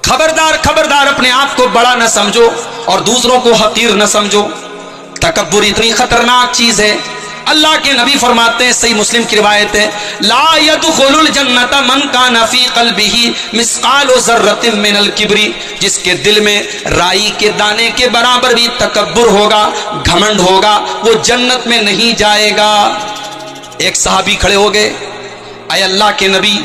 خبردار خبردار اپنے آپ کو بڑا نہ سمجھو اور دوسروں کو حقیر نہ سمجھو. تکبر اتنی خطرناک چیز ہے. اللہ کے نبی فرماتے ہیں, صحیح مسلم کی روایت ہے, لا يدخل الجنت من کان فی قلبہ مثقال ذرۃ من الکبر, جس کے دل میں رائی کے دانے کے برابر بھی تکبر ہوگا, گھمنڈ ہوگا, وہ جنت میں نہیں جائے گا. ایک صحابی کھڑے ہو گئے, اے اللہ کے نبی,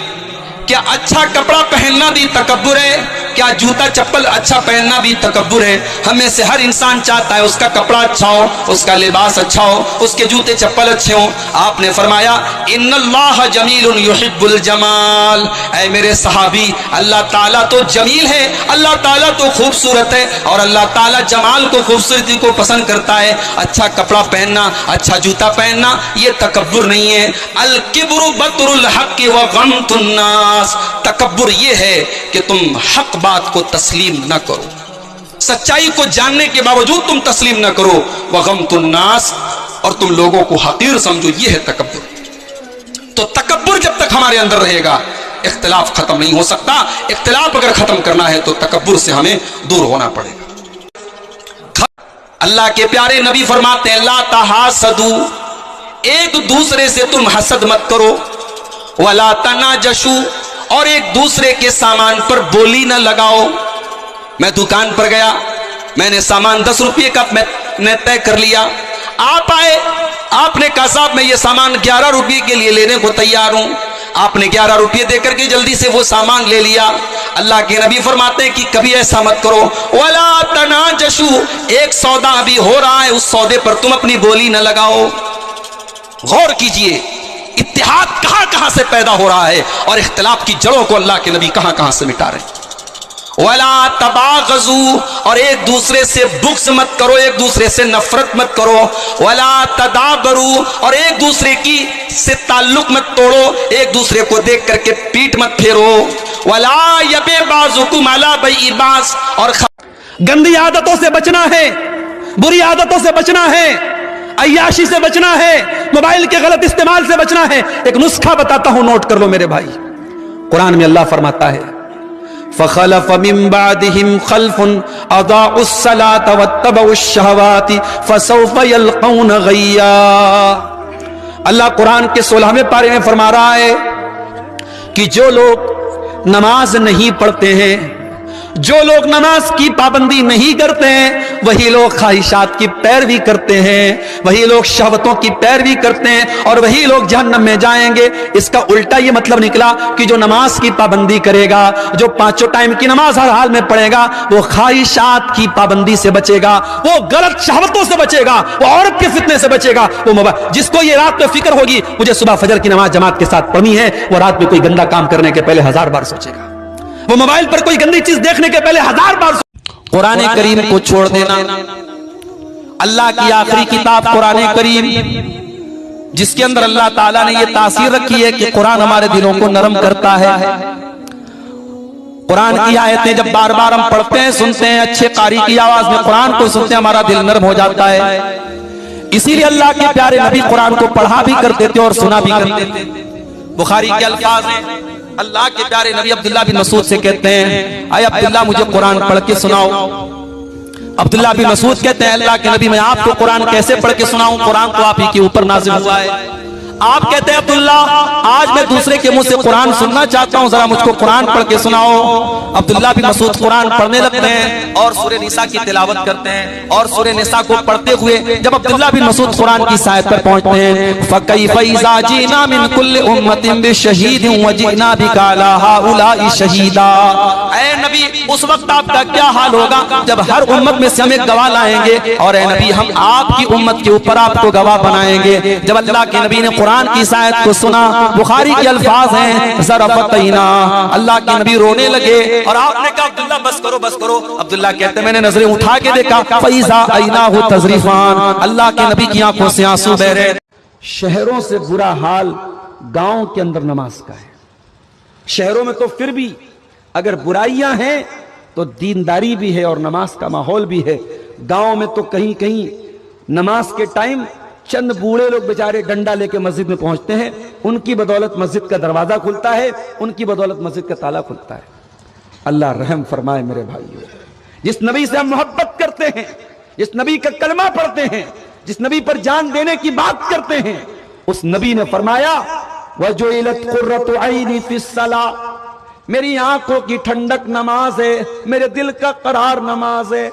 کیا اچھا کپڑا پہننا بھی تکبر ہے؟ کیا جوتا چپل اچھا پہننا بھی تکبر ہے؟ ہمیں سے ہر انسان چاہتا ہے اس کا کپڑا اچھا ہو, اس کا لباس اچھا ہو, اس کے جوتے چپل اچھے ہوں. آپ نے فرمایا ان اللہ جمیل یحب الجمال. اے میرے صحابی, اللہ تعالیٰ تو جمیل ہے, اللہ تعالیٰ تو خوبصورت ہے, اور اللہ تعالیٰ جمال کو, خوبصورتی کو پسند کرتا ہے. اچھا کپڑا پہننا, اچھا جوتا پہننا یہ تکبر نہیں ہے. الکبر بطر الحق وغمط الناس. تکبر یہ ہے کہ تم حق بات کو تسلیم نہ کرو, سچائی کو جاننے کے باوجود تم تسلیم نہ کرو. وغمط الناس, اور تم لوگوں کو حقیر سمجھو, یہ ہے تکبر. تو تکبر جب تک ہمارے اندر رہے گا اختلاف ختم نہیں ہو سکتا. اختلاف اگر ختم کرنا ہے تو تکبر سے ہمیں دور ہونا پڑے گا. اللہ کے پیارے نبی فرماتے ہیں لا تحاسدوا, ایک دوسرے سے تم حسد مت کرو. ولا تناجشوا, اور ایک دوسرے کے سامان پر بولی نہ لگاؤ. میں دکان پر گیا, میں نے سامان 10 روپے کا میں نے طے کر لیا. آپ آئے, آپ نے کہا صاحب میں یہ سامان 11 روپے کے لیے لینے کو تیار ہوں. آپ نے 11 روپے دے کر کے جلدی سے وہ سامان لے لیا. اللہ کے نبی فرماتے ہیں کہ کبھی ایسا مت کرو. ولا تناجشوا, ایک سودا ابھی ہو رہا ہے, اس سودے پر تم اپنی بولی نہ لگاؤ. غور کیجئے اتحاد کہاں کہاں سے پیدا ہو رہا ہے, اور اختلاف کی جڑوں کو اللہ کے نبی کہاں کہاں سے مٹا رہے ہیں. وَلَا تَبَاغَضُوا, اور ایک دوسرے سے بغض مت کرو, ایک دوسرے سے نفرت مت کرو. وَلَا تَدَابَرُوا, اور ایک دوسرے کی سے تعلق مت توڑو, ایک دوسرے کو دیکھ کر کے پیٹ مت پھیرو. وَلَا يَبِعْ بَعْضُكُمْ عَلَىٰ بَيْعِ بَعْضٍ, اور گندی عادتوں سے بچنا ہے, بری عادتوں سے بچنا ہے, عیاشی سے بچنا ہے, موبائل کے غلط استعمال سے بچنا ہے. ایک نسخہ بتاتا ہوں, نوٹ کر لو میرے بھائی. قرآن میں اللہ فرماتا ہے فخلف من بعدهم خلف اضاعوا الصلاة واتبعوا الشهوات فسوف يلقون غيا. اللہ قرآن کے 16ویں پارے میں فرما رہا ہے کہ جو لوگ نماز نہیں پڑھتے ہیں, جو لوگ نماز کی پابندی نہیں کرتے ہیں, وہی لوگ خواہشات کی پیروی کرتے ہیں, وہی لوگ شہوتوں کی پیروی کرتے ہیں, اور وہی لوگ جہنم میں جائیں گے. اس کا الٹا یہ مطلب نکلا کہ جو نماز کی پابندی کرے گا, جو 5 ٹائم کی نماز ہر حال میں پڑھے گا, وہ خواہشات کی پابندی سے بچے گا, وہ غلط شہوتوں سے بچے گا, وہ عورت کے فتنے سے بچے گا. وہ جس کو یہ رات میں فکر ہوگی مجھے صبح فجر کی نماز جماعت کے ساتھ پڑھنی ہے, وہ رات میں کوئی گندا کام کرنے کے پہلے 1000 بار سوچے گا. وہ موبائل پر کوئی گندی چیز دیکھنے کے پہلے 1000 بار قرآن کریم کو چھوڑ دینا. اللہ کی آخری کتاب قرآن کریم, جس کے اندر اللہ تعالیٰ نے یہ تاثیر رکھی ہے کہ قرآن ہمارے دلوں کو نرم کرتا ہے. قرآن کی آیتیں جب بار بار ہم پڑھتے ہیں, سنتے ہیں, اچھے قاری کی آواز میں قرآن کو سنتے ہیں, ہمارا دل نرم ہو جاتا ہے. اسی لیے اللہ کے پیارے نبی قرآن کو پڑھا بھی کرتے تھے اور سنا بھی کرتے تھے. بخاری کے الفاظ ہیں, اللہ کے پیارے نبی عبداللہ بن مسعود سے کہتے ہیں اے عبداللہ مجھے قرآن پڑھ کے سناؤ. عبداللہ بن مسعود کہتے ہیں اللہ کے نبی میں آپ کو قرآن کیسے پڑھ کے سناؤں, قرآن تو آپ ہی کے اوپر نازل ہوا ہے. آپ کہتے ہیں عبداللہ آج میں دوسرے کے منہ سے قرآن سننا چاہتا ہوں, ذرا مجھ کو قرآن پڑھ کے سناؤ. عبداللہ بن مسعود قرآن پڑھنے لگتے ہیں اور سورہ نساء کی تلاوت کرتے ہیں, اور سورہ نساء کو پڑھتے ہوئے جب عبداللہ بن مسعود قرآن کی آیت پر پہنچتے ہیں فَكَيْفَ إِذَا جِئْنَا مِن كُلِّ أُمَّةٍ بِشَهِيدٍ وَجِئْنَا بِكَ عَلَىٰ هَٰؤُلَاءِ شَهِيدًا. اے نبی اس وقت آپ کا کیا حال ہوگا جب ہر امت میں سے ہم ایک گواہ لائیں گے, اور اے نبی ہم آپ کی امت کے اوپر آپ کو گواہ بنائیں گے. جب اللہ کے نبی نے قرآن کی آیت کو سنا, بخاری کے الفاظ ہیں ضرفتینا, اللہ کے نبی رونے لگے, اور آپ نے کہا عبداللہ بس کرو بس کرو. عبداللہ کہتے ہیں میں نے نظریں اٹھا کے دیکھا فَإِذَا عَيْنَاهُ تَذْرِفَانِ, اللہ کے نبی کی آنکھوں سے آنسو بہ رہے. شہروں سے برا حال گاؤں کے اندر نماز کا ہے. شہروں میں تو پھر بھی اگر برائیاں ہیں تو دینداری بھی ہے اور نماز کا ماحول بھی ہے. گاؤں میں تو کہیں کہیں نماز کے ٹائم چند بوڑھے لوگ بیچارے ڈنڈا لے کے مسجد میں پہنچتے ہیں, ان کی بدولت مسجد کا دروازہ کھلتا ہے, ان کی بدولت مسجد کا تالا کھلتا ہے. اللہ رحم فرمائے میرے بھائیو، جس نبی سے ہم محبت کرتے ہیں، جس نبی کا کلمہ پڑھتے ہیں، جس نبی پر جان دینے کی بات کرتے ہیں، اس نبی نے فرمایا وَجُعِلَتْ قُرَّةُ عَيْنِي فِي الصَّلَاةِ، میری آنکھوں کی ٹھنڈک نماز ہے، میرے دل کا قرار نماز ہے۔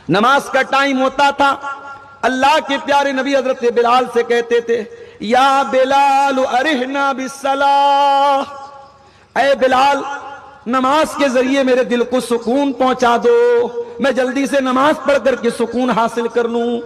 نماز کا ٹائم ہوتا تھا، اللہ کے پیارے نبی حضرت بلال سے کہتے تھے یا بلال ارحنا بالصلاۃ، اے بلال نماز کے ذریعے میرے دل کو سکون پہنچا دو، میں جلدی سے نماز پڑھ کر کے سکون حاصل کر لوں۔